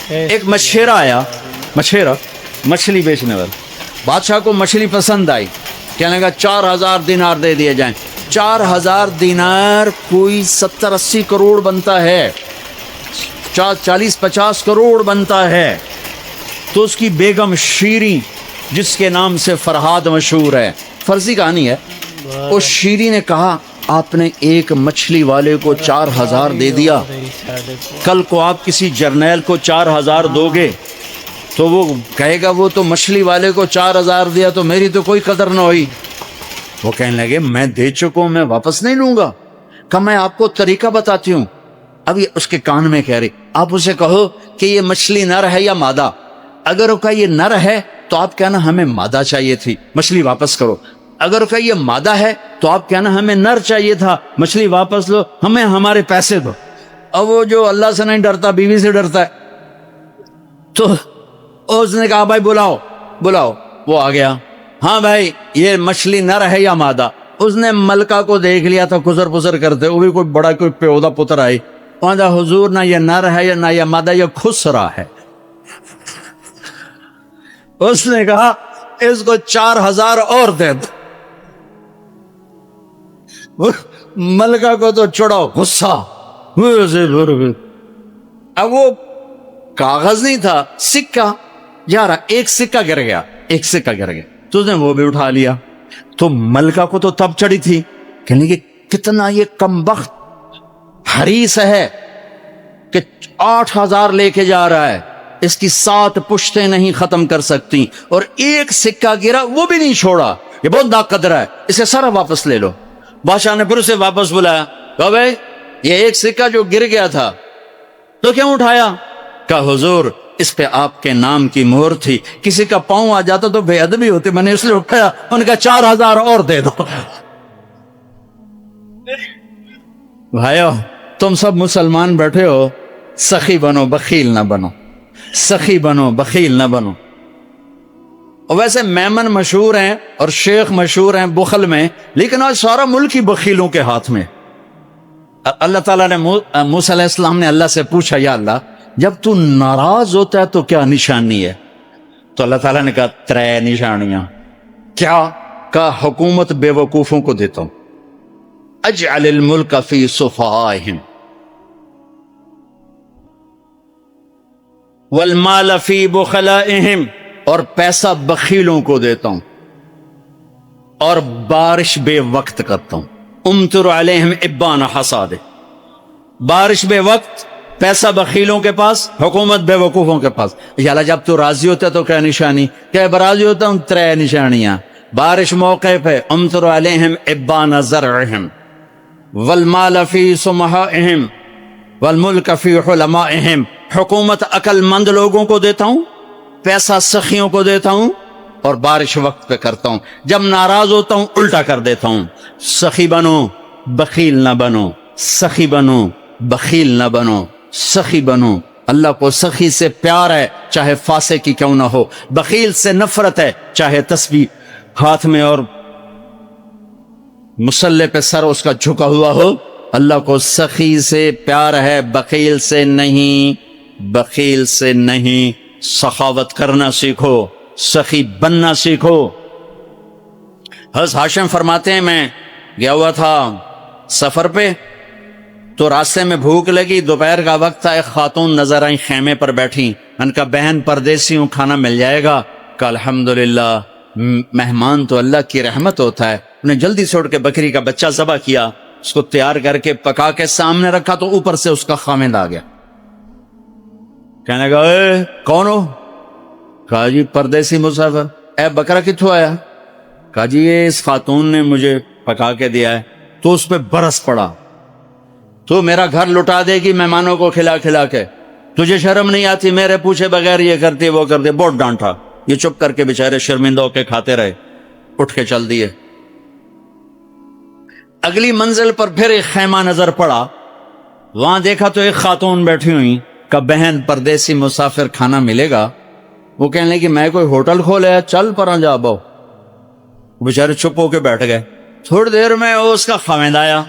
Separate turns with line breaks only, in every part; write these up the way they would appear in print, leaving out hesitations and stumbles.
ایک مچھیرا آیا، مچھیرا مچھلی بیچنے والا، بادشاہ کو مچھلی پسند آئی، کہنے لگا 4000 دینار دے دیے جائیں۔ 4000 دینار کوئی 70-80 کروڑ بنتا ہے، 40-50 کروڑ بنتا ہے۔ تو اس کی بیگم شیریں، جس کے نام سے فرہاد مشہور ہے، فرضی کہانی ہے، اس شیریں نے کہا آپ نے ایک مچھلی والے کو 4000 دے دیا، کل کو آپ کسی جرنیل کو 4000 دو گے تو وہ کہے گا وہ تو مچھلی والے کو 4000 دیا تو میری تو کوئی قدر نہ ہوئی۔ وہ کہنے لگے میں دے چکا ہوں، میں واپس نہیں لوں گا۔ کہ میں آپ کو طریقہ بتاتی ہوں۔ ابھی اس کے کان میں کہہ رہی آپ اسے کہو کہ یہ مچھلی نر ہے یا مادہ، اگر وہ کہا یہ نر ہے تو آپ کہنا ہمیں مادہ چاہیے تھی، مچھلی واپس کرو۔ اگر وہ کہا یہ مادہ ہے تو آپ کہنا ہمیں نر چاہیے تھا، مچھلی واپس لو، ہمیں ہمارے پیسے دو۔ اب وہ جو اللہ سے نہیں ڈرتا بیوی سے ڈرتا ہے، تو اس نے کہا بھائی بلاؤ بلاؤ۔ وہ آ گیا، ہاں بھائی یہ مچھلی نر ہے یا مادہ؟ اس نے ملکہ کو دیکھ لیا تھا گزر پزر کرتے، وہ بھی کوئی بڑا کوئی پیودا پتر آئی، کہا حضور نہ یہ نر ہے نہ یہ مادہ، یہ خسرا ہے۔ اس نے کہا اس کو 4000 اور دے دو۔ ملکہ کو تو چڑھا غصہ، اب وہ کاغذ نہیں تھا، سکہ جا رہا، ایک سکہ گر گیا، ایک سکہ گر گیا تو اس نے وہ بھی اٹھا لیا۔ تو ملکہ کو تو تب چڑھی تھی، کہنے کہ کتنا یہ کمبخت حریص ہے کہ 8000 لے کے جا رہا ہے، اس کی 7 پشتیں نہیں ختم کر سکتی، اور ایک سکہ گرا وہ بھی نہیں چھوڑا، یہ بہت ناقدر ہے، اسے سارا واپس لے لو۔ بادشاہ نے پھر اسے واپس بلایا، کہا بھائی یہ ایک سکہ جو گر گیا تھا تو کیوں اٹھایا؟ کہا حضور اس پہ آپ کے نام کی مہر تھی، کسی کا پاؤں آ جاتا تو بے ادبی ہوتی، میں نے اس لیے اٹھایا۔ ان کا 4000 اور دے دو۔ بھائیو تم سب مسلمان بیٹھے ہو، سخی بنو بخیل نہ بنو، سخی بنو بخیل نہ بنو۔ اور ویسے میمن مشہور ہیں اور شیخ مشہور ہیں بخل میں، لیکن آج سارا ملک ہی بخیلوں کے ہاتھ میں۔ اللہ تعالیٰ نے موسیٰ علیہ السلام نے اللہ سے پوچھا یا اللہ جب تو ناراض ہوتا ہے تو کیا نشانی ہے؟ تو اللہ تعالیٰ نے کہا 3 نشانیاں۔ کیا؟ کہا حکومت بے وقوفوں کو دیتا ہوں، اجعل الملک فی صفائہم والمال فی بخلائہم، اور پیسہ بخیلوں کو دیتا ہوں، اور بارش بے وقت کرتا ہوں، امطر علیہم ابان حصاد، بارش بے وقت، پیسہ بخیلوں کے پاس، حکومت بے وقوفوں کے پاس۔ یا اللہ جب تو راضی ہوتا ہے تو کیا نشانی؟ کہ راضی ہوتا ہوں 3 نشانیاں، بارش موقع پہ، امطر علیہم ابان زرعہم، والمال فی سمحائہم والملک فی حلمائہم، حکومت عقل مند لوگوں کو دیتا ہوں، پیسہ سخیوں کو دیتا ہوں، اور بارش وقت پہ کرتا ہوں، جب ناراض ہوتا ہوں الٹا کر دیتا ہوں۔ سخی بنو بخیل نہ بنو، سخی بنو بخیل نہ بنو، سخی بنو۔ اللہ کو سخی سے پیار ہے چاہے فاسق کی کیوں نہ ہو، بخیل سے نفرت ہے چاہے تسبیح ہاتھ میں اور مسلح پہ سر اس کا جھکا ہوا ہو۔ اللہ کو سخی سے پیار ہے، بخیل سے نہیں، بخیل سے نہیں۔ سخاوت کرنا سیکھو، سخی بننا سیکھو۔ حضرت ہاشم فرماتے ہیں میں گیا ہوا تھا سفر پہ، تو راستے میں بھوک لگی، دوپہر کا وقت تھا، ایک خاتون نظر آئی خیمے پر بیٹھی، ان کا بہن پردیسی ہوں کھانا مل جائے گا؟ کہ الحمدللہ، مہمان تو اللہ کی رحمت ہوتا ہے۔ انہیں جلدی سے اٹھ کے بکری کا بچہ ذبح کیا، اس کو تیار کر کے پکا کے سامنے رکھا، تو اوپر سے اس کا خاوند آ گیا، کہنے لگا اے کون ہو؟ کہا جی پردیسی مسافر۔ اے بکرا کتھوں آیا؟ کہا جی یہ اس خاتون نے مجھے پکا کے دیا ہے۔ تو اس پہ برس پڑا، تو میرا گھر لٹا دے گی مہمانوں کو کھلا کھلا کے، تجھے شرم نہیں آتی؟ میرے پوچھے بغیر یہ کرتی وہ کرتے، بہت ڈانٹا۔ یہ چپ کر کے بیچارے شرمندہ ہو کے کھاتے رہے، اٹھ کے چل دیے۔ اگلی منزل پر پھر ایک خیمہ نظر پڑا، وہاں دیکھا تو ایک خاتون بیٹھی ہوئی، کہ بہن پردیسی مسافر کھانا ملے گا؟ وہ کہنے لگی میں کوئی ہوٹل کھولے، چل پر جا باؤ۔ بیچارے چپ ہو کے بیٹھ گئے۔ تھوڑی دیر میں اس کا خاوند آیا،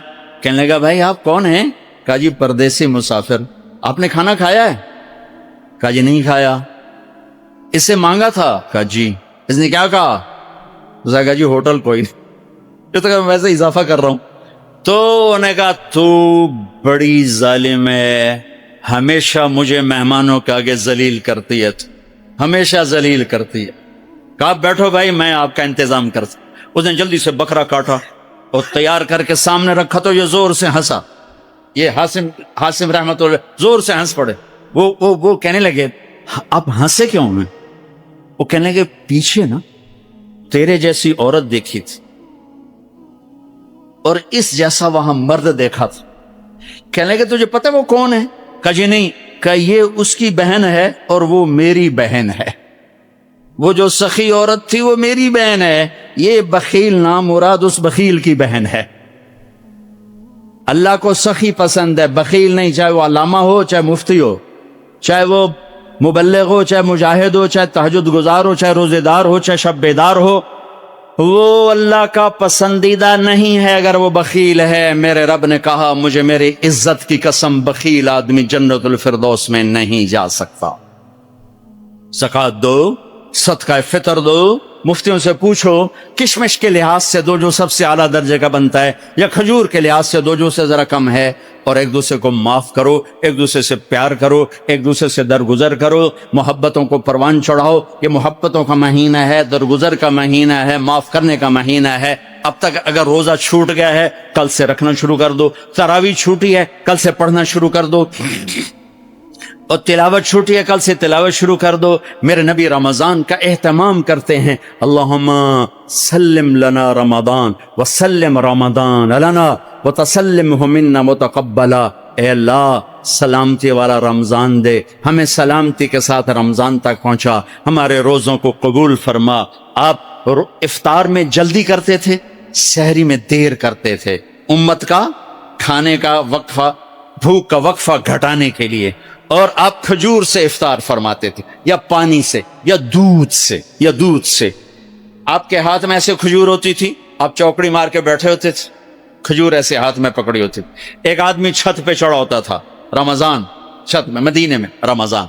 کہنے لگا بھائی آپ کون ہیں؟ کہا جی پردیسی مسافر۔ آپ نے کھانا کھایا ہے؟ کہا جی نہیں کھایا. اسے مانگا تھا؟ کہا جی. اس نے کیا کہا؟ اس نے کہا جی ہوٹل کوئی نہیں. یہ تو میں ویسے اضافہ کر رہا ہوں. تو انہوں نے کہا تو بڑی ظالم ہے، ہمیشہ مجھے مہمانوں کے آگے ذلیل کرتی ہے، ہمیشہ ذلیل کرتی ہے. کہا بیٹھو بھائی میں آپ کا انتظام کرتا. اس نے جلدی سے بکرا کاٹا اور تیار کر کے سامنے رکھا تو یہ زور سے ہنسا. یہ حاسم رحمت اللہ زور سے ہنس پڑے. وہ کہنے لگے آپ ہنسے کیوں ہیں؟ وہ کہنے لگے پیچھے نا تیرے جیسی عورت دیکھی تھی اور اس جیسا وہاں مرد دیکھا تھا. کہنے لگے تجھے پتہ وہ کون ہے؟ کہا جی نہیں. کہا یہ اس کی بہن ہے اور وہ میری بہن ہے. وہ جو سخی عورت تھی وہ میری بہن ہے. یہ بخیل نام مراد اس بخیل کی بہن ہے. اللہ کو سخی پسند ہے، بخیل نہیں. چاہے وہ علامہ ہو، چاہے مفتی ہو، چاہے وہ مبلغ ہو، چاہے مجاہد ہو، چاہے تہجد گزار ہو، چاہے روزے دار ہو، چاہے شب بیدار ہو، وہ اللہ کا پسندیدہ نہیں ہے اگر وہ بخیل ہے. میرے رب نے کہا مجھے میری عزت کی قسم بخیل آدمی جنت الفردوس میں نہیں جا سکتا. زکات دو، صدقہ فطر دو. مفتیوں سے پوچھو کشمش کے لحاظ سے دو جو سب سے اعلیٰ درجے کا بنتا ہے، یا کھجور کے لحاظ سے دو جو سے ذرا کم ہے. اور ایک دوسرے کو معاف کرو، ایک دوسرے سے پیار کرو، ایک دوسرے سے درگزر کرو، محبتوں کو پروان چڑھاؤ. یہ محبتوں کا مہینہ ہے، درگزر کا مہینہ ہے، معاف کرنے کا مہینہ ہے. اب تک اگر روزہ چھوٹ گیا ہے کل سے رکھنا شروع کر دو. تراویح چھوٹی ہے کل سے پڑھنا شروع کر دو. اور تلاوت چھوٹی ہے کل سے تلاوت شروع کر دو. میرے نبی رمضان کا اہتمام کرتے ہیں. اللہم سلم لنا رمضان وسلم رمضان لنا وتسلمہ منا متقبلا. اے اللہ سلامتی والا رمضان دے، ہمیں سلامتی کے ساتھ رمضان تک پہنچا، ہمارے روزوں کو قبول فرما. آپ افطار میں جلدی کرتے تھے، سحری میں دیر کرتے تھے، امت کا کھانے کا وقفہ، بھوک کا وقفہ گھٹانے کے لیے. اور آپ کھجور سے افطار فرماتے تھے، یا پانی سے، یا دودھ سے. آپ کے ہاتھ میں ایسے کھجور ہوتی تھی، آپ چوکڑی مار کے بیٹھے ہوتے تھے، کھجور ایسے ہاتھ میں پکڑی ہوتی تھی. ایک آدمی چھت پہ چڑھا ہوتا تھا رمضان، چھت میں مدینے میں رمضان.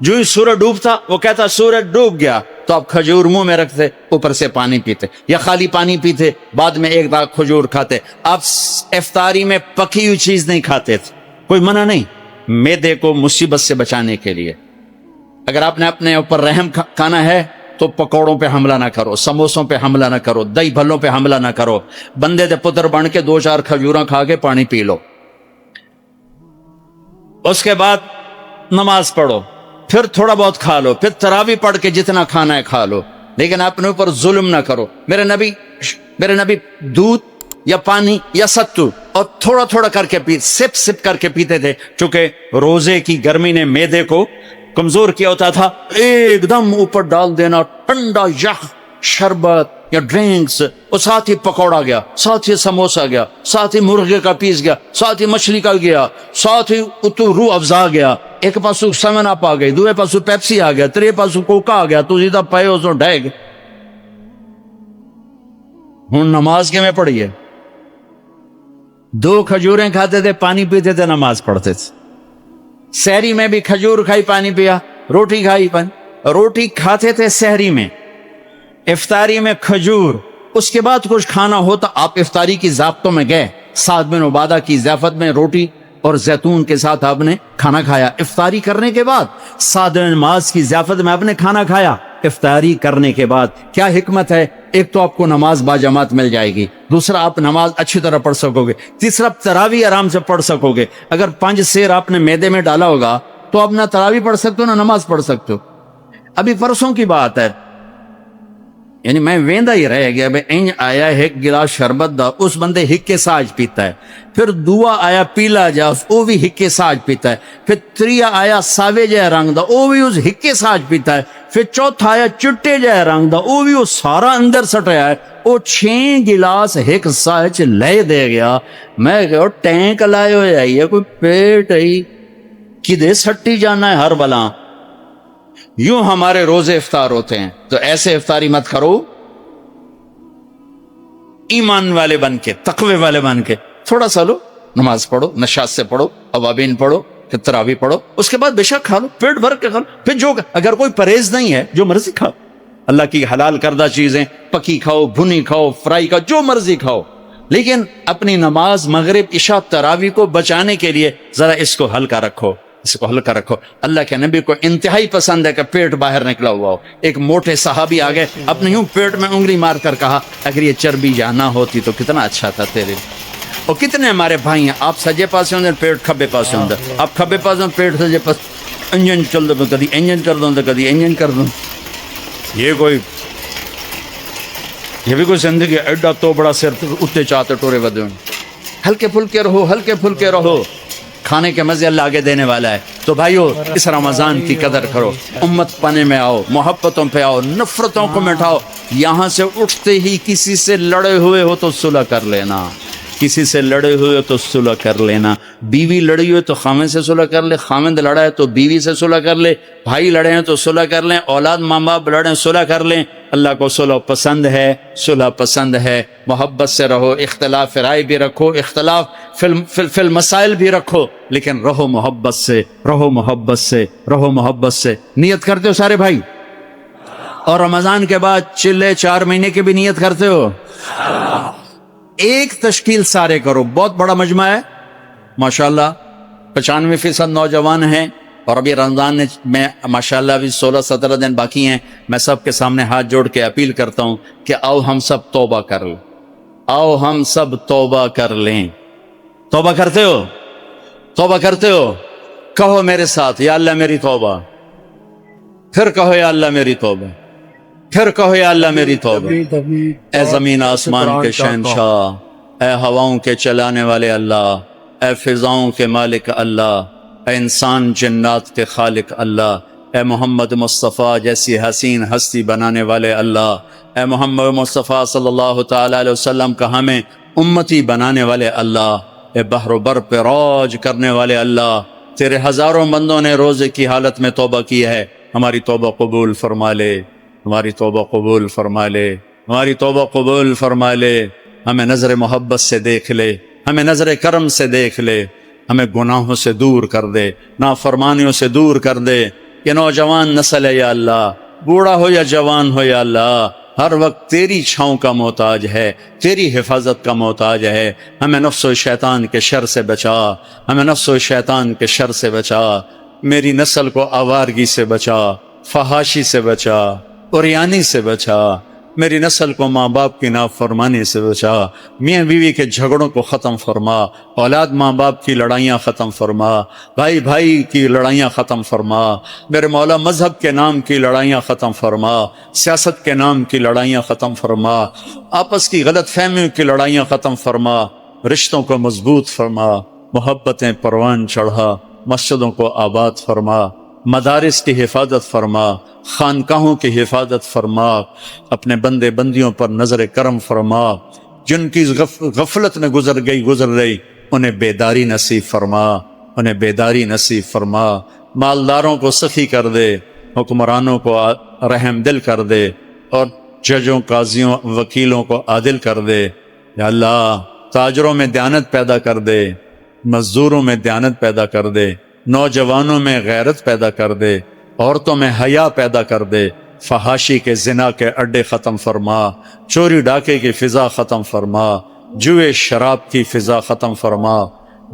جو ہی سورج ڈوبتا وہ کہتا سورج ڈوب گیا، تو آپ کھجور منہ میں رکھتے، اوپر سے پانی پیتے، یا خالی پانی پیتے، بعد میں ایک داغ کھجور کھاتے. آپ افطاری میں پکی ہوئی چیز نہیں کھاتے تھے، کوئی منع نہیں، معدے کو مصیبت سے بچانے کے لیے. اگر آپ نے اپنے اوپر رحم کھانا ہے تو پکوڑوں پہ حملہ نہ کرو، سموسوں پہ حملہ نہ کرو، دہی بھلوں پہ حملہ نہ کرو. بندے دے پتر بن کے 2-4 کھجوراں کھا کے پانی پی لو. اس کے بعد نماز پڑھو، پھر تھوڑا بہت کھا لو، پھر تراویح پڑھ کے جتنا کھانا ہے کھا لو، لیکن اپنے اوپر ظلم نہ کرو. میرے نبی دودھ یا پانی یا ستو اور تھوڑا تھوڑا کر کے سپ کر کے پیتے تھے، چونکہ روزے کی گرمی نے معدے کو کمزور کیا ہوتا تھا. ایک دم اوپر ڈال دینا ٹھنڈا یخ شربت یا ڈرنکس، اور ساتھ ہی پکوڑا گیا، ساتھ ہی سموسا گیا، ساتھ ہی مرغے کا پیس گیا، ساتھ ہی مچھلی کا گیا، ساتھ ہی روح افزا گیا. ایک پاسو سیون اپ آ گئی، دوسرے پاسو پیپسی آ گیا، تیرے پاسو کوکا آ گیا، تو سیدھا پائے اس ڈھے گئے. ہوں نماز کے میں پڑھی ہے، 2 کھجوریں کھاتے تھے، پانی پیتے تھے، نماز پڑھتے تھے. سحری میں بھی کھجور کھائی، پانی پیا، روٹی کھائی، روٹی کھاتے تھے سحری میں، افطاری میں کھجور. اس کے بعد کچھ کھانا ہوتا آپ افطاری کی ضابطوں میں گئے، سعد بن عبادہ کی ضیافت میں روٹی اور زیتون کے ساتھ آپ نے کھانا کھایا. افطاری کرنے کے بعد سعد بن معاذ کی ضیافت میں آپ نے کھانا کھایا. افطاری کرنے کے بعد کیا حکمت ہے؟ ایک تو آپ کو نماز باجماعت مل جائے گی، دوسرا آپ نماز اچھی طرح پڑھ سکو گے، تیسرا تراویح آرام سے پڑھ سکو گے. اگر 5 سیر آپ نے معدے میں ڈالا ہوگا تو آپ نہ تراویح پڑھ سکتے ہو نہ نماز پڑھ سکتے ہو. ابھی پرسوں کی بات ہے، یعنی میں ویندا ہی رہ گیا، بھائی آیا ایک گلاس شربت دا، اس بندے ہکے ساج پیتا ہے. پھر دوا آیا پیلا جا، وہ بھی ہکے ساج پیتا ہے. پھر تریا آیا ساوے جہ رنگ دا، وہ بھی اس ہکے ساج پیتا ہے. پھر چوتھا آیا چٹے جہ رنگ دا، وہ بھی وہ سارا اندر سٹیا ہے. وہ 6 گلاس ایک ساج لے دے گیا. میں کہ ٹینک لائے ہوئے آئی ہے، کوئی پیٹ ہے کدے سٹی جانا ہے ہر بلا. یوں ہمارے روزے افطار ہوتے ہیں، تو ایسے افطاری مت کرو. ایمان والے بن کے، تقوی والے بن کے تھوڑا سا لو، نماز پڑھو، نشاط سے پڑھو، اوابین پڑھو، کہ تراوی پڑھو، اس کے بعد بے شک کھا لو، پیٹ بھر کے کھا لو، پھر جو اگر کوئی پرہیز نہیں ہے جو مرضی کھاؤ، اللہ کی حلال کردہ چیزیں پکی کھاؤ، بھنی کھاؤ، فرائی کھاؤ، جو مرضی کھاؤ، لیکن اپنی نماز مغرب عشاء تراوی کو بچانے کے لیے ذرا اس کو ہلکا رکھو، اس کو ہلکا رکھو۔ اللہ کے نبی کو انتہائی پسند ہے کہ پیٹ باہر نکلا ہوا ہو۔ ایک موٹے صحابی آگئے، اپنے یوں پیٹ میں انگلی مار کر کہا اگر یہ چربی یہاں نہ ہوتی تو کتنا اچھا تھا تیرے۔ اور کتنے ہمارے بھائی ہیں، آپ سجے پاسے ہوندے پیٹ کھبے پاسے ہوندے، آپ کھبے پاسے ہوندے پیٹ سجے پاس، انجن چل دو کدی انجن کر دوں تو کدی انجن کر دوں۔ یہ بھی کوئی زندگی ایڈا تو بڑا سر اتنے چاہتے ٹورے ودے ہوئے۔ ہلکے پھلکے رہو، ہلکے پھلکے رہو، کھانے کے مزے اللہ آگے دینے والا ہے۔ تو بھائیو اس رمضان کی قدر کرو، امت پانے میں آؤ، محبتوں پہ آؤ، نفرتوں کو مٹاؤ۔ یہاں سے اٹھتے ہی کسی سے لڑے ہوئے ہو تو صلح کر لینا، کسی سے لڑے ہوئے تو صلح کر لینا۔ بیوی لڑی ہوئے تو خامد سے صلح کر لے، خامد لڑا ہے تو بیوی سے صلح کر لے، بھائی لڑے ہیں تو صلح کر لیں، اولاد ماں باپ لڑے ہیں صلح کر لیں۔ اللہ کو صلح پسند ہے، صلح پسند ہے۔ محبت سے رہو، اختلاف رائے بھی رکھو، اختلاف فی المسائل بھی رکھو، لیکن رہو محبت سے، رہو محبت سے، رہو محبت سے۔ نیت کرتے ہو سارے بھائی؟ اور رمضان کے بعد چلے 4 مہینے کی بھی نیت کرتے ہو؟ ایک تشکیل سارے کرو، بہت بڑا مجمع ہے ماشاءاللہ، 95% نوجوان ہیں، اور ابھی رمضان میں ماشاءاللہ ابھی 16-17 دن باقی ہیں۔ میں سب کے سامنے ہاتھ جوڑ کے اپیل کرتا ہوں کہ آؤ ہم سب توبہ کر لیں، آؤ ہم سب توبہ کر لیں۔ توبہ کرتے ہو؟ توبہ کرتے ہو؟ کہو میرے ساتھ یا اللہ میری توبہ، پھر کہو یا اللہ میری توبہ، پھر کہو یا اللہ میری توبہ۔ اے زمین آسمان کے شہنشاہ، اے ہواؤں کے چلانے والے اللہ، اے فضاؤں کے مالک اللہ، اے انسان جنات کے خالق اللہ، اے محمد مصطفیٰ جیسی حسین ہستی بنانے والے اللہ، اے محمد مصطفیٰ صلی اللہ تعالیٰ علیہ وسلم کا ہمیں امتی بنانے والے اللہ، اے بحر و بر پہ راج کرنے والے اللہ، تیرے ہزاروں بندوں نے روزے کی حالت میں توبہ کی ہے، ہماری توبہ قبول فرما لے، ہماری توبہ قبول فرما لے، ہماری توبہ قبول فرما لے۔ ہمیں نظر محبت سے دیکھ لے، ہمیں نظر کرم سے دیکھ لے، ہمیں گناہوں سے دور کر دے، نافرمانیوں سے دور کر دے۔ یہ نوجوان نسل ہے یا اللہ، بوڑھا ہو یا جوان ہو یا اللہ، ہر وقت تیری چھاؤں کا محتاج ہے، تیری حفاظت کا محتاج ہے۔ ہمیں نفس و شیطان کے شر سے بچا، ہمیں نفس و شیطان کے شر سے بچا، میری نسل کو آوارگی سے بچا، فحاشی سے بچا، عریانی سے بچا، میری نسل کو ماں باپ کی نافرمانی سے بچا، میاں بیوی کے جھگڑوں کو ختم فرما، اولاد ماں باپ کی لڑائیاں ختم فرما، بھائی بھائی کی لڑائیاں ختم فرما، میرے مولا مذہب کے نام کی لڑائیاں ختم فرما، سیاست کے نام کی لڑائیاں ختم فرما، آپس کی غلط فہمیوں کی لڑائیاں ختم فرما، رشتوں کو مضبوط فرما، محبتیں پروان چڑھا، مسجدوں کو آباد فرما، مدارس کی حفاظت فرما، خانقاہوں کی حفاظت فرما، اپنے بندے بندیوں پر نظر کرم فرما، جن کی غفلت میں گزر گئی انہیں بیداری نصیب فرما، انہیں بیداری نصیب فرما، مالداروں کو سخی کر دے، حکمرانوں کو رحم دل کر دے، اور ججوں قاضیوں وکیلوں کو عادل کر دے۔ یا اللہ تاجروں میں دیانت پیدا کر دے، مزدوروں میں دیانت پیدا کر دے، نوجوانوں میں غیرت پیدا کر دے، عورتوں میں حیا پیدا کر دے، فحاشی کے زنا کے اڈے ختم فرما، چوری ڈاکے کی فضا ختم فرما، جوئے شراب کی فضا ختم فرما،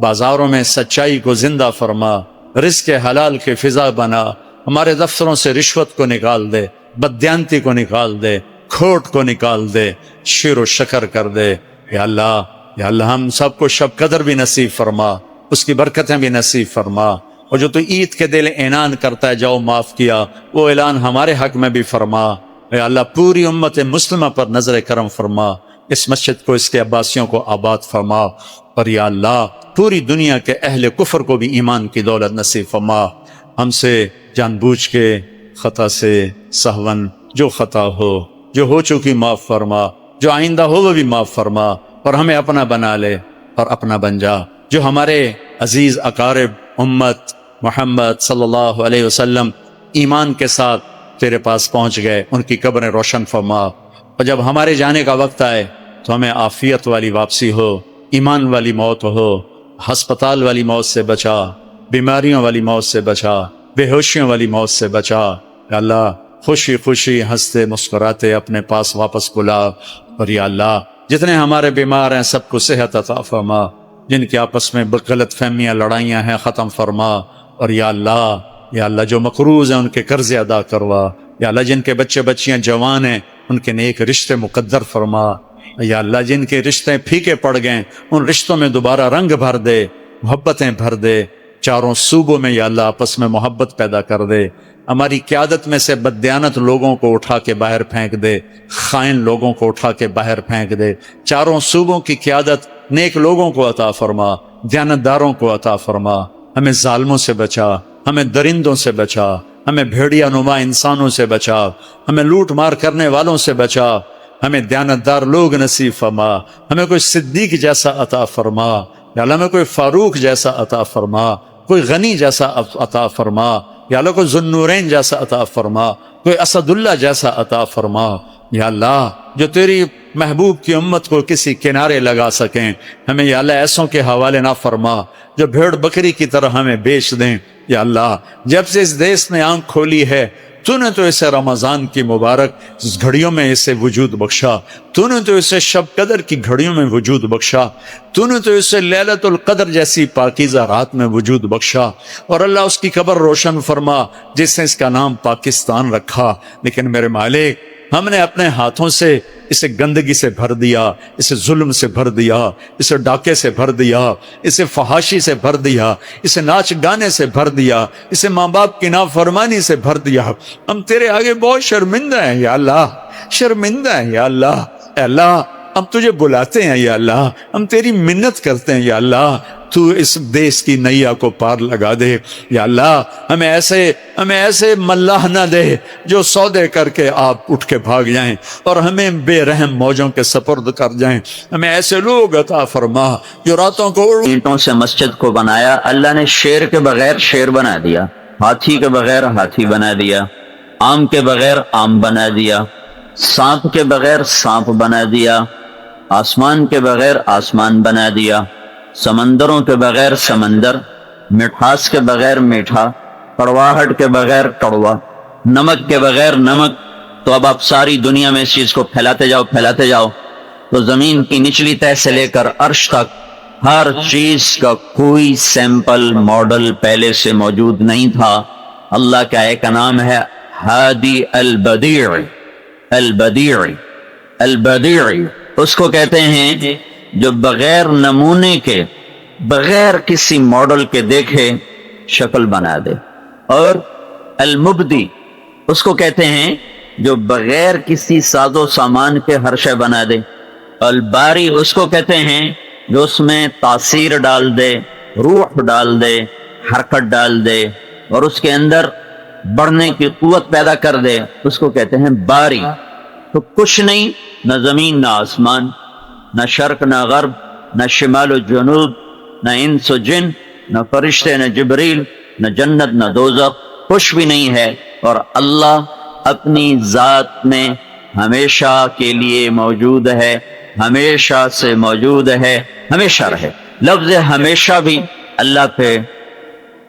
بازاروں میں سچائی کو زندہ فرما، رزق حلال کی فضا بنا، ہمارے دفتروں سے رشوت کو نکال دے، بددیانتی کو نکال دے، کھوٹ کو نکال دے، شیر و شکر کر دے۔ یا اللہ ہم سب کو شب قدر بھی نصیب فرما، اس کی برکتیں بھی نصیب فرما، اور جو تو عید کے دل اعلان کرتا ہے جاؤ معاف کیا، وہ اعلان ہمارے حق میں بھی فرما۔ اے اللہ پوری امت مسلمہ پر نظر کرم فرما، اس مسجد کو، اس کے عباسیوں کو آباد فرما، اور یا اللہ پوری دنیا کے اہل کفر کو بھی ایمان کی دولت نصیب فرما۔ ہم سے جان بوجھ کے خطا سے سہون جو خطا جو ہو چکی معاف فرما، جو آئندہ ہو وہ بھی معاف فرما، اور ہمیں اپنا بنا لے اور اپنا بن جا۔ جو ہمارے عزیز اقارب امت محمد صلی اللہ علیہ وسلم ایمان کے ساتھ تیرے پاس پہنچ گئے، ان کی قبریں روشن فرما، اور جب ہمارے جانے کا وقت آئے تو ہمیں عافیت والی واپسی ہو، ایمان والی موت ہو، ہسپتال والی موت سے بچا، بیماریوں والی موت سے بچا، بے ہوشیوں والی موت سے بچا۔ یا اللہ خوشی خوشی ہنستے مسکراتے اپنے پاس واپس بلا، اور یا اللہ جتنے ہمارے بیمار ہیں سب کو صحت عطا فرما، جن کے آپس میں غلط فہمیاں لڑائیاں ہیں ختم فرما، اور یا اللہ جو مقروض ہیں ان کے قرضے ادا کروا، یا اللہ جن کے بچے بچیاں جوان ہیں ان کے نیک رشتے مقدر فرما، یا اللہ جن کے رشتے پھیکے پڑ گئے ان رشتوں میں دوبارہ رنگ بھر دے، محبتیں بھر دے، چاروں صوبوں میں یا اللہ آپس میں محبت پیدا کر دے، ہماری قیادت میں سے بددیانت لوگوں کو اٹھا کے باہر پھینک دے، خائن لوگوں کو اٹھا کے باہر پھینک دے، چاروں صوبوں کی قیادت نیک لوگوں کو عطا فرما، دیانتداروں کو عطا فرما، ہمیں ظالموں سے بچا، ہمیں درندوں سے بچا، ہمیں بھیڑیا نما انسانوں سے بچا، ہمیں لوٹ مار کرنے والوں سے بچا، ہمیں دیانتدار لوگ نصیب فرما، ہمیں کوئی صدیق جیسا عطا فرما، یا اللہ ہمیں کوئی فاروق جیسا عطا فرما، کوئی غنی جیسا عطا فرما، یا اللہ کوئی ذوالنورین جیسا عطا فرما، کوئی اسد اللہ جیسا عطا فرما، یا اللہ جو تیری محبوب کی امت کو کسی کنارے لگا سکیں، ہمیں یا اللہ ایسوں کے حوالے نہ فرما جو بھیڑ بکری کی طرح ہمیں بیچ دیں۔ یا اللہ جب سے اس دیس نے آنکھ کھولی ہے تو نے تو اسے رمضان کی مبارک گھڑیوں میں اسے وجود بخشا، تو نے تو اسے شب قدر کی گھڑیوں میں وجود بخشا، تو نے تو اسے لیلۃ القدر جیسی پاکیزہ رات میں وجود بخشا، اور اللہ اس کی قبر روشن فرما جس نے اس کا نام پاکستان رکھا۔ لیکن میرے مالک ہم نے اپنے ہاتھوں سے اسے گندگی سے بھر دیا، اسے ظلم سے بھر دیا، اسے ڈاکے سے بھر دیا، اسے فحاشی سے بھر دیا، اسے ناچ گانے سے بھر دیا، اسے ماں باپ کی نافرمانی سے بھر دیا۔ ہم تیرے آگے بہت شرمندہ ہیں یا اللہ، شرمندہ ہیں یا اللہ۔ اے اللہ ہم تجھے بلاتے ہیں یا اللہ، ہم تیری منت کرتے ہیں یا اللہ، تو اس دیس کی نیا کو پار لگا دے یا اللہ۔ ہمیں ایسے ملاح نہ دے جو سودے کر کے آپ اٹھ کے بھاگ جائیں اور ہمیں بے رحم موجوں کے سپرد کر جائیں۔ ہمیں ایسے لوگ عطا فرما جو راتوں کو
اینٹوں سے مسجد کو بنایا، اللہ نے شیر کے بغیر شیر بنا دیا، ہاتھی کے بغیر ہاتھی بنا دیا، آم کے بغیر آم بنا دیا، سانپ کے بغیر سانپ بنا دیا، آسمان کے بغیر آسمان بنا دیا، سمندروں کے بغیر سمندر، مٹھاس کے بغیر میٹھا، کڑواہٹ کے بغیر کڑوا، نمک کے بغیر نمک۔ تو اب آپ ساری دنیا میں اس چیز کو پھیلاتے جاؤ تو زمین کی نچلی تہہ سے لے کر عرش تک ہر چیز کا کوئی سیمپل ماڈل پہلے سے موجود نہیں تھا۔ اللہ کا ایک نام ہے ہادی البدیع، البدیع، البدیع اس کو کہتے ہیں جو بغیر نمونے کے، بغیر کسی ماڈل کے دیکھے شکل بنا دے، اور المبدی اس کو کہتے ہیں جو بغیر کسی ساز و سامان کے ہر شے بنا دے، الباری اس کو کہتے ہیں جو اس میں تاثیر ڈال دے، روح ڈال دے، حرکت ڈال دے، اور اس کے اندر بڑھنے کی قوت پیدا کر دے، اس کو کہتے ہیں باری۔ تو کچھ نہیں، نہ زمین نہ آسمان، نہ شرق نہ غرب، نہ شمال و جنوب، نہ انس و جن، نہ فرشتے نہ جبریل، نہ جنت نہ دوزخ، کچھ بھی نہیں ہے، اور اللہ اپنی ذات میں ہمیشہ کے لیے موجود ہے، ہمیشہ سے موجود ہے، ہمیشہ رہے۔ لفظ ہمیشہ بھی اللہ پہ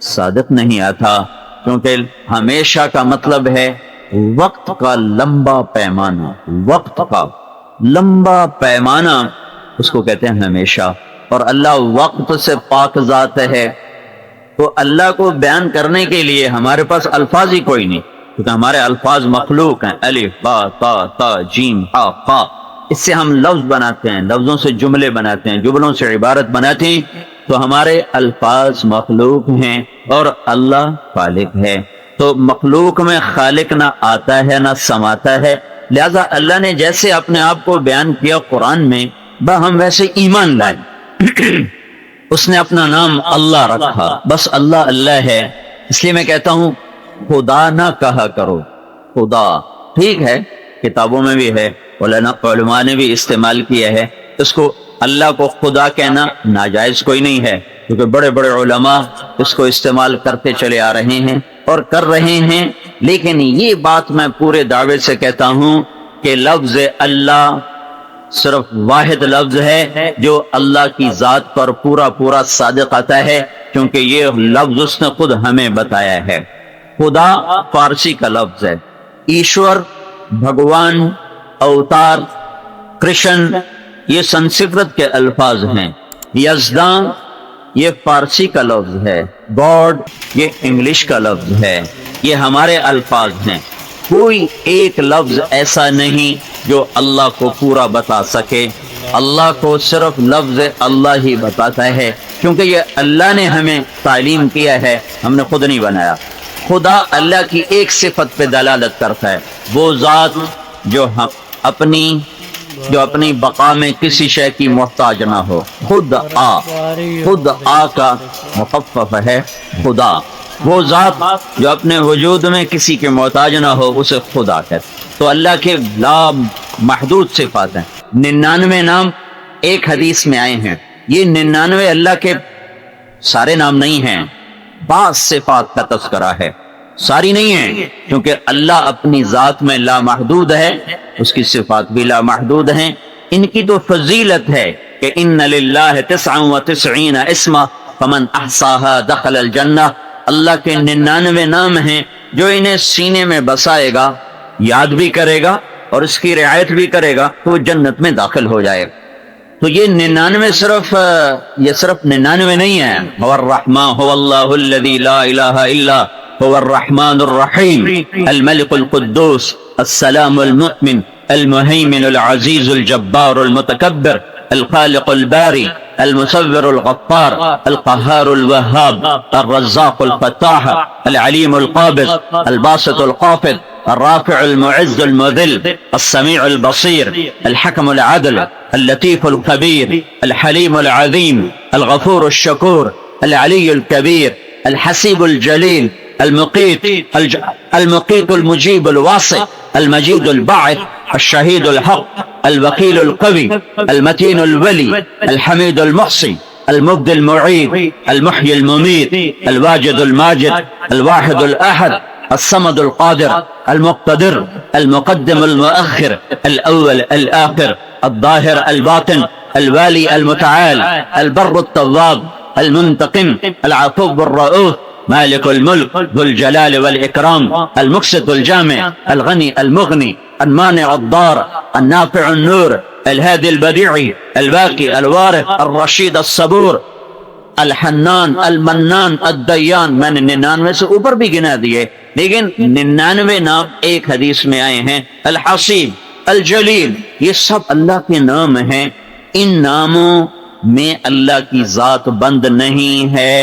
صادق نہیں آتا، کیونکہ ہمیشہ کا مطلب ہے وقت کا لمبا پیمانہ، وقت کا لمبا پیمانہ اس کو کہتے ہیں ہمیشہ، اور اللہ وقت سے پاک ذات ہے۔ تو اللہ کو بیان کرنے کے لیے ہمارے پاس الفاظ ہی کوئی نہیں، کیونکہ ہمارے الفاظ مخلوق ہیں، الف با تا تا جیم ہا قا، اس سے ہم لفظ بناتے ہیں، لفظوں سے جملے بناتے ہیں، جملوں سے عبارت بناتے ہیں، تو ہمارے الفاظ مخلوق ہیں اور اللہ خالق ہے۔ تو مخلوق میں خالق نہ آتا ہے نہ سماتا ہے، لہذا اللہ نے جیسے اپنے آپ کو بیان کیا قرآن میں، ہم ویسے ایمان لائیں۔ اس نے اپنا نام اللہ رکھا، بس اللہ اللہ ہے، اس لیے میں کہتا ہوں خدا نہ کہا کرو، خدا ٹھیک ہے، کتابوں میں بھی ہے، علماء نے بھی استعمال کیا ہے، اس کو اللہ کو خدا کہنا ناجائز کوئی نہیں ہے، کیونکہ بڑے بڑے علماء اس کو استعمال کرتے چلے آ رہے ہیں اور کر رہے ہیں، لیکن یہ بات میں پورے دعوے سے کہتا ہوں کہ لفظ اللہ صرف واحد لفظ ہے جو اللہ کی ذات پر پورا پورا صادق آتا ہے، کیونکہ یہ لفظ اس نے خود ہمیں بتایا ہے۔ خدا فارسی کا لفظ ہے، ایشور، بھگوان، اوتار، کرشن یہ سنسکرت کے الفاظ ہیں، یزداں یہ فارسی کا لفظ ہے، گاڈ یہ انگلش کا لفظ ہے، یہ ہمارے الفاظ ہیں۔ کوئی ایک لفظ ایسا نہیں جو اللہ کو پورا بتا سکے۔ اللہ کو صرف لفظ اللہ ہی بتاتا ہے، کیونکہ یہ اللہ نے ہمیں تعلیم کیا ہے، ہم نے خود نہیں بنایا۔ خدا اللہ کی ایک صفت پہ دلالت کرتا ہے، وہ ذات جو اپنی بقا میں کسی شے کی محتاج نہ ہو۔ خود آ کا مخفف ہے خدا، وہ ذات جو اپنے وجود میں کسی کے محتاج نہ ہو اسے خدا کہتے۔ تو اللہ کے لا محدود صفات ہیں، 99 نام ایک حدیث میں آئے ہیں۔ یہ 99 اللہ کے سارے نام نہیں ہیں، بعض صفات کا تذکرہ ہے، ساری نہیں ہیں، کیونکہ اللہ اپنی ذات میں لا محدود ہے، اس کی صفات بھی لا محدود ہیں۔ ان کی تو فضیلت ہے کہ ان للہ 99 اسما فمن احصاها دخل الجنہ، اللہ کے 99 نام ہیں جو انہیں سینے میں بسائے گا، یاد بھی کرے گا اور اس کی رعایت بھی کرے گا تو وہ جنت میں داخل ہو جائے گا۔ تو یہ 99 صرف 99 نہیں ہے۔ هو الرحمن هو اللہ الذی لا الہ الا هو الرحمن الرحیم الملک القدوس السلام المؤمن المہیمن العزیز الجبار المتکبر الخالق الباری المصور الغفار القهار الوهاب الرزاق الفتاح العليم القابض الباسط الخافض الرافع المعز المذل السميع البصير الحكم العدل اللطيف الخبير الحليم العظيم الغفور الشكور العلي الكبير الحسيب الجليل المقيت المجيب الواسع المجيد الباعث الشهيد الحق الوكيل القوي المتين الولي الحميد المحصي المبدي المعيد المحيي المميت الواجد الماجد الواحد الأحد الصمد القادر المقتدر المقدم المؤخر الأول الآخر الظاهر الباطن الوالي المتعال البر التواب المنتقم العفو الرؤوف مالك الملك ذو الجلال والإكرام المقسط الجامع الغني المغني المانع الضار النافع النور الهادي البديع الباقي الوارث الرشيد الصبور الحنان المنان الدیان۔ میں نے 99 سے اوپر بھی گنا دیے، لیکن 99 نام ایک حدیث میں آئے ہیں۔ الحسیب، الجلیل، یہ سب اللہ کے نام ہیں۔ ان ناموں میں اللہ کی ذات بند نہیں ہے،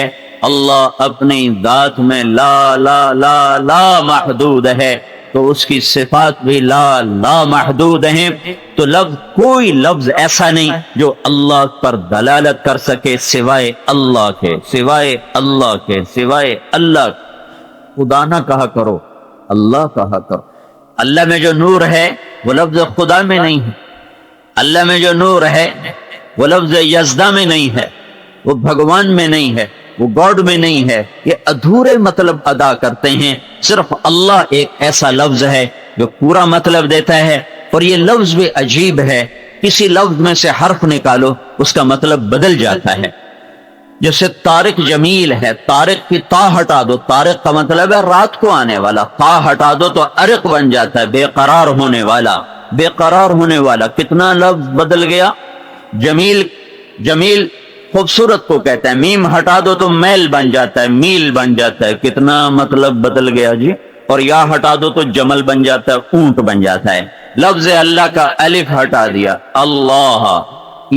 اللہ اپنی ذات میں لا لا لا لا محدود ہے، تو اس کی صفات بھی لا لا محدود ہیں۔ تو کوئی لفظ ایسا نہیں جو اللہ پر دلالت کر سکے سوائے اللہ کے، سوائے اللہ کے، سوائے اللہ کے۔ خدا نہ کہا کرو، اللہ کہا کرو۔ اللہ میں جو نور ہے وہ لفظ خدا میں نہیں ہے، اللہ میں جو نور ہے وہ لفظ یزدہ میں نہیں ہے، وہ بھگوان میں نہیں ہے، وہ گاڈ میں نہیں ہے۔ یہ ادھورے مطلب ادا کرتے ہیں۔ صرف اللہ ایک ایسا لفظ ہے جو پورا مطلب دیتا ہے، اور یہ لفظ بھی عجیب ہے، کسی لفظ میں سے حرف نکالو اس کا مطلب بدل جاتا ہے۔ جیسے طارق جمیل ہے، طارق کی تا ہٹا دو، طارق کا مطلب ہے رات کو آنے والا، تا ہٹا دو تو ارق بن جاتا ہے، بے قرار ہونے والا، بے قرار ہونے والا۔ کتنا لفظ بدل گیا۔ جمیل خوبصورت کو کہتا ہے، میم ہٹا دو تو میل بن جاتا ہے، میل بن جاتا ہے، کتنا مطلب بدل گیا جی۔ اور یا ہٹا دو تو جمل بن جاتا ہے، اونٹ بن جاتا ہے۔ لفظ اللہ کا الف ہٹا دیا، اللہ،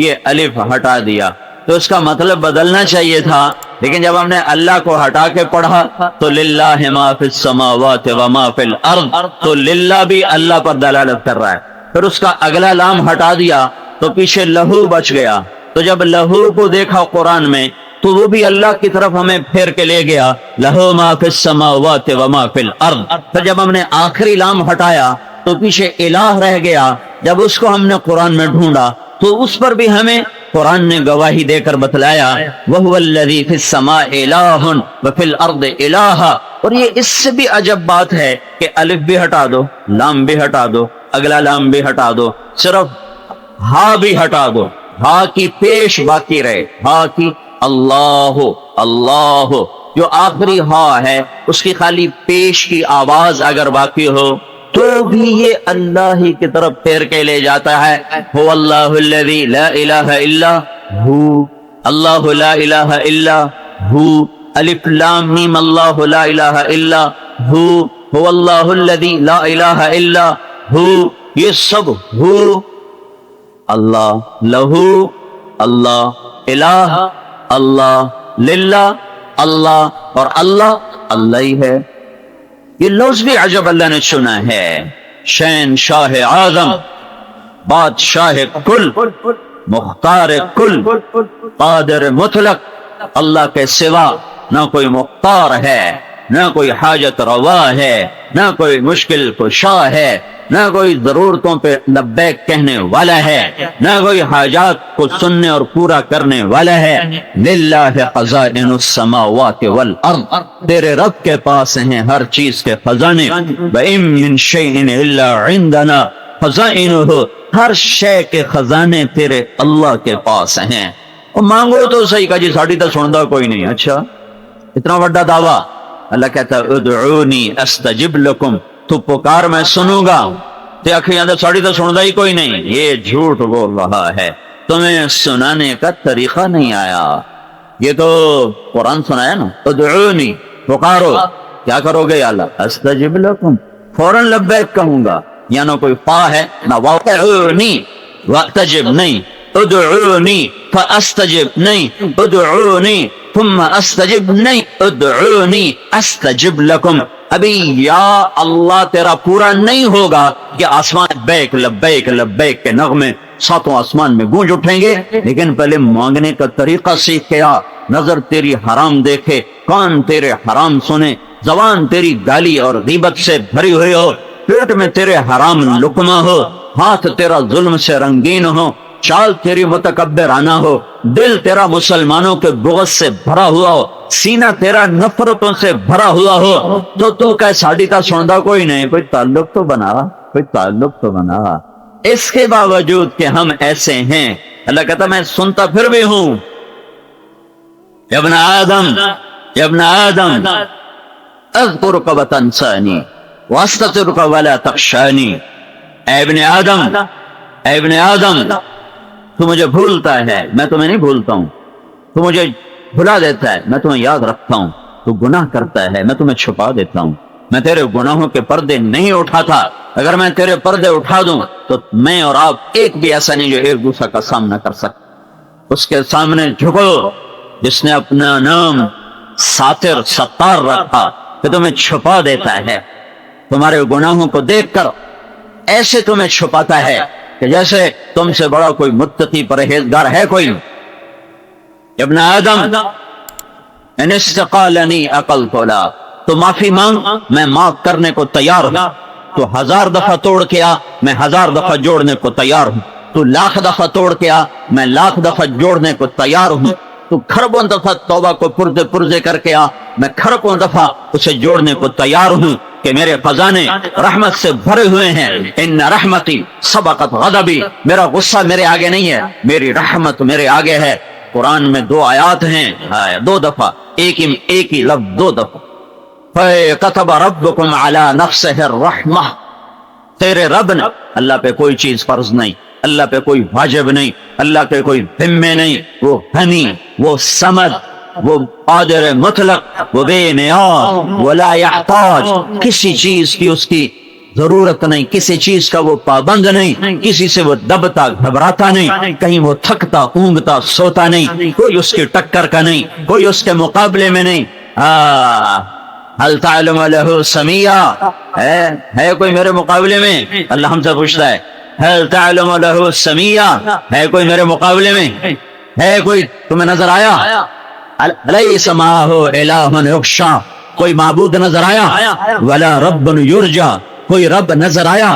یہ الف ہٹا دیا تو اس کا مطلب بدلنا چاہیے تھا، لیکن جب ہم نے اللہ کو ہٹا کے پڑھا تو للہ ما فی السماوات و ما فی الارض، تو للہ بھی اللہ پر دلالت کر رہا ہے۔ پھر اس کا اگلا لام ہٹا دیا تو پیچھے لہو بچ گیا، تو جب لہو کو دیکھا قرآن میں تو وہ بھی اللہ کی طرف ہمیں پھیر کے لے گیا، لہو ما فی السماوات و ما فی الارض۔ پھر جب ہم نے آخری لام ہٹایا تو پیچھے الہ رہ گیا، جب اس کو ہم نے قرآن میں ڈھونڈا تو اس پر بھی ہمیں قرآن نے گواہی دے کر بتلایا، وَهُوَ الَّذِي فِي السَّمَاءِ إِلَٰهٌ وَفِي الْأَرْضِ إِلَٰهٌ۔ اور یہ اس سے بھی عجب بات ہے کہ الف بھی ہٹا دو، لام بھی ہٹا دو، اگلا لام بھی ہٹا دو، صرف ہا بھی ہٹا دو، ہا کی پیش باقی رہے، ہا کی اللہ اللہ، جو آخری ہا ہے اس کی خالی پیش کی آواز اگر باقی ہو تو بھی یہ اللہ ہی کی طرف پھیر کے لے جاتا ہے۔ هو اللہ الذی لا الہ الا ہو، اللہ لا الہ الا ہو، الف لام میم اللہ لا الہ الا ہو، هو اللہ الذی لا الہ الا ہو، یہ سب ہو اللہ، لہو اللہ، الہ اللہ، للہ اللہ، اور اللہ اللہ ہی ہے۔ یہ لفظ بھی عجب اللہ نے چنا ہے، شین شاہ اعظم، بادشاہ کل، مختار کل، قادر مطلق، اللہ کے سوا نہ کوئی مختار ہے، نہ کوئی حاجت روا ہے، نہ کوئی مشکل کشا ہے، نہ کوئی ضرورتوں پہ لبیک کہنے والا ہے، نہ کوئی حاجات کو سننے اور پورا کرنے والا ہے۔ للہ خزائن السماوات والارض، تیرے رب کے پاس ہیں ہر چیز کے خزانے۔ وَإِن مِّن شَيْءٍ إِلَّا عِندَنَا خَزَائِنُهُ، ہر شے کے خزانے تیرے اللہ کے پاس ہیں۔ اور مانگو تو صحیح، کہا جی ساڑی تو سندا کوئی نہیں۔ اچھا اتنا بڑا دعویٰ، اللہ کہتا ہے ادعونی استجب لکم، تو پکار میں سنوں گا، تے آخر ساڑی تو سندا ہی کوئی نہیں، یہ جھوٹ بول رہا ہے، تمہیں سنانے کا طریقہ نہیں آیا۔ یہ تو قرآن سنایا نا، ادعونی پکارو، کیا کرو گے یا اللہ؟ استجب لکم، فوراً لبیک کہوں گا، یا نہ کوئی فا ہے نہ واو، ادعونی واستجب نہیں، ادعونی فاستجب نہیں، ادعونی ثم استجب نہیں، ادعونی استجب لکم۔ ابھی یا اللہ تیرا پورا نہیں ہوگا کہ آسمان لبیک لبیک لبیک کے نغمے ساتوں آسمان میں گونج اٹھیں گے، لیکن پہلے مانگنے کا طریقہ سیکھ کے آ۔ نظر تیری حرام دیکھے، کان تیرے حرام سنے، زبان تیری گالی اور غیبت سے بھری ہوئی ہو، پیٹ میں تیرے حرام لقمہ ہو، ہاتھ تیرا ظلم سے رنگین ہو، چال تیری متکبرانہ ہو، دل تیرا مسلمانوں کے بغض سے بھرا ہوا ہو، سینہ تیرا نفرتوں سے بھرا ہوا ہو، تو کہ ساڑی کا سندا کوئی نہیں، کوئی تعلق تو بنا، کوئی تعلق تو بنا۔ اس کے باوجود کہ ہم ایسے ہیں، اللہ کہتا میں سنتا پھر بھی ہوں۔ یا ابن آدم، یا ابن آدم اذکرک وتنسانی واستغفرک ولا تخشانی، اے ابن آدم، اے ابن آدم، تو مجھے بھولتا ہے، میں تمہیں نہیں بھولتا ہوں، تو مجھے بھلا دیتا ہے، میں تمہیں یاد رکھتا ہوں، تو گناہ کرتا ہے، میں تمہیں چھپا دیتا ہوں، میں تیرے گناہوں کے پردے نہیں اٹھاتا، اگر میں تیرے پردے اٹھا دوں تو میں اور آپ ایک بھی ایسا نہیں جو ایک دوسرے کا سامنا کر سکتا۔ اس کے سامنے جھکو جس نے اپنا نام ساتر ستار رکھا، کہ تمہیں چھپا دیتا ہے، تمہارے گناہوں کو دیکھ کر ایسے تمہیں چھپاتا ہے کہ جیسے تم سے بڑا کوئی متقی پرہیزگار ہے کوئی۔ ابن آدم ان استقالنی عقلت لا، تو معافی مانگ، میں معاف کرنے کو تیار ہوں، تو 1000 دفعہ توڑ کے آ، میں 1000 دفعہ جوڑنے کو تیار ہوں، تو 1,00,000 دفعہ توڑ کے آ، میں 1,00,000 دفعہ جوڑنے کو تیار ہوں، تو کھربوں دفعہ توبہ کو پرزے پرزے کر کے آ، میں کھربوں دفعہ اسے جوڑنے کو تیار ہوں، کہ میرے خزانے رحمت سے بھرے ہوئے ہیں۔ ان رحمتی سبقت غضبی، میرا غصہ میرے آگے نہیں ہے، میری رحمت میرے آگے ہے۔ قرآن میں 2 آیات ہیں، 2 دفعہ، ایک ہی لفظ 2 دفعہ۔ فَكَتَبَ رَبُّكُمْ عَلَى نَفْسِهِ الرَّحْمَةِ، تیرے رب نے، اللہ پہ کوئی چیز فرض نہیں، اللہ پہ کوئی واجب نہیں، اللہ پہ کوئی ذمہ نہیں، وہ غنی، وہ صمد، وہ قادر مطلق، وہ بے نیاز، ولا یحتاج، کسی چیز کی اس کی ضرورت نہیں، کسی چیز کا وہ پابند نہیں، کسی سے وہ دبتا گھبراتا نہیں، کہیں وہ تھکتا اونگتا سوتا نہیں، کوئی اس کی ٹکر کا نہیں، کوئی اس کے مقابلے میں نہیں۔ هل تعلم له سمیہ، ہے کوئی میرے مقابلے میں؟ اللہ ہم سے پوچھتا ہے هل تعلم له سمیہ، ہے کوئی میرے مقابلے میں؟ ہے کوئی تمہیں نظر آیا؟ لیس معه الہ یخشی، کوئی معبود نظر آیا؟ ولا رب یرجی، کوئی رب نظر آیا؟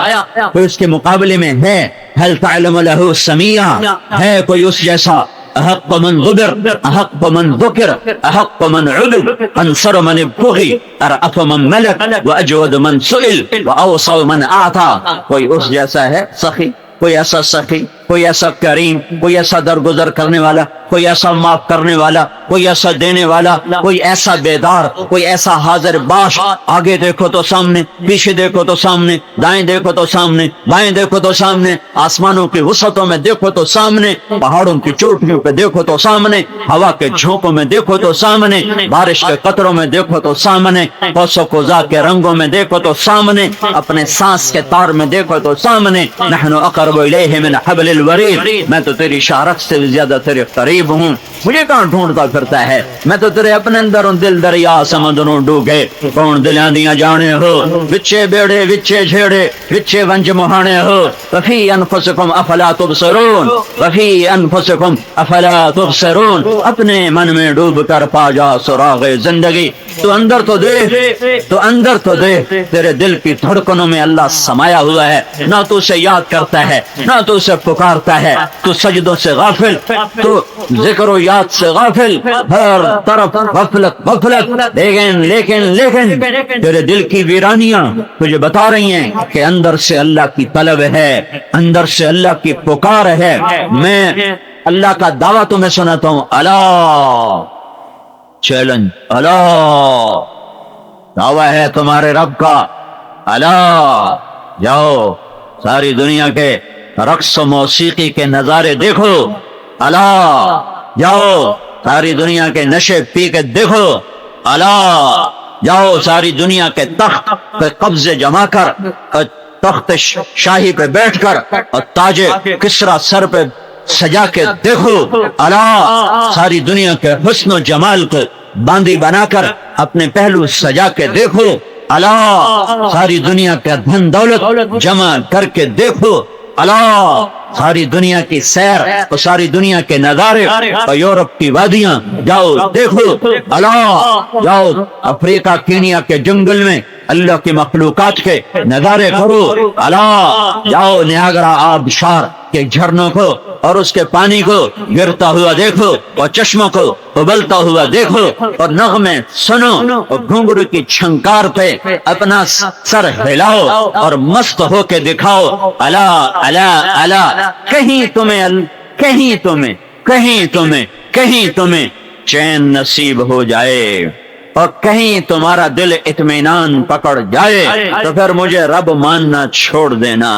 کوئی اس کے مقابلے میں ہے؟ هل تعلم له سمیہ، ہے کوئی اس جیسا؟ احق من غبر، احق من ذکر، احق من عبد، انصر من ابتغی، ارأف من ملک، واجود من سئل، واوصل من اعطا، کوئی اس جیسا ہے سخی؟ کوئی ایسا سخی کوئی ایسا کریم، کوئی ایسا درگزر کرنے والا، کوئی ایسا معاف کرنے والا، کوئی ایسا دینے والا، کوئی ایسا بیدار، کوئی ایسا حاضر باش. آگے دیکھو تو سامنے، پیچھے دیکھو تو سامنے، دائیں دیکھو تو سامنے، بائیں دیکھو تو سامنے، آسمانوں کی وسعتوں میں دیکھو تو سامنے، پہاڑوں کی چوٹیوں پہ دیکھو تو سامنے، ہوا کے جھونکوں میں دیکھو تو سامنے، بارش کے قطروں میں دیکھو تو سامنے، قوس و قزح کے رنگوں میں دیکھو تو سامنے، اپنے سانس کے تار میں دیکھو تو سامنے. نحن اقرب الیہ من حبل الورید، میں تو تیری شارخ سے بھی زیادہ تیرے قریب ہوں. مجھے کہاں ڈھونڈتا پھرتا ہے؟ میں تو تیرے اپنے اندر ہوں. دل دریا سمندروں ڈوبے، کون دلیاں دیاں جانے ہو، وچے بیڑے وچے جھیڑے وچے ونج مہانے ہو. وفی انفسکم افلا تبصرون، وفی انفسکم افلا تبصرون. اپنے من میں ڈوب کر پا جا سراغ زندگی. تو اندر تو دیکھ، تو اندر تو دیکھ، تیرے دل کی دھڑکنوں میں اللہ سمایا ہوا ہے. نہ تو اسے یاد کرتا ہے، نہ تو اسے پکارتا ہے. تو سجدوں سے غافل، تو ذکر و یاد سے غافل، ہر طرف غفلت غفلت. لیکن لیکن لیکن تیرے دل کی ویرانیاں تجھے بتا رہی ہیں کہ اندر سے اللہ کی طلب ہے، اندر سے اللہ کی پکار ہے. میں اللہ کا دعویٰ تمہیں سناتا ہوں. اللہ چیلنج، اللہ دعویٰ ہے تمہارے رب کا. اللہ جاؤ ساری دنیا کے رقص و موسیقی کے نظارے دیکھو. اللہ جاؤ ساری دنیا کے نشے پی کے دیکھو. اللہ جاؤ ساری دنیا کے تخت پہ قبضے جما کر، تخت شاہی پہ بیٹھ کر اور تاج کسرا سر پہ سجا کے دیکھو. اللہ ساری دنیا کے حسن و جمال کو باندی بنا کر اپنے پہلو سجا کے دیکھو. اللہ ساری دنیا کا دھن دولت جمع کر کے دیکھو. اللہ ساری دنیا کی سیر اور ساری دنیا کے نظارے اور یورپ کی وادیاں جاؤ دیکھو. اللہ جاؤ افریقہ کینیا کے جنگل میں اللہ کی مخلوقات کے نظارے کرو. اللہ جاؤ نیاگرا آبشار کے جھرنوں کو اور اس کے پانی کو گرتا ہوا دیکھو، اور چشموں کو ابلتا ہوا دیکھو، اور نغمے سنو، اور گھنگرو کی چھنکار پہ اپنا سر ہلاؤ اور مست ہو کے دکھاؤ. اللہ اللہ اللہ. کہیں تمہیں چین نصیب ہو جائے اور کہیں تمہارا دل اطمینان پکڑ جائے تو پھر مجھے رب ماننا چھوڑ دینا.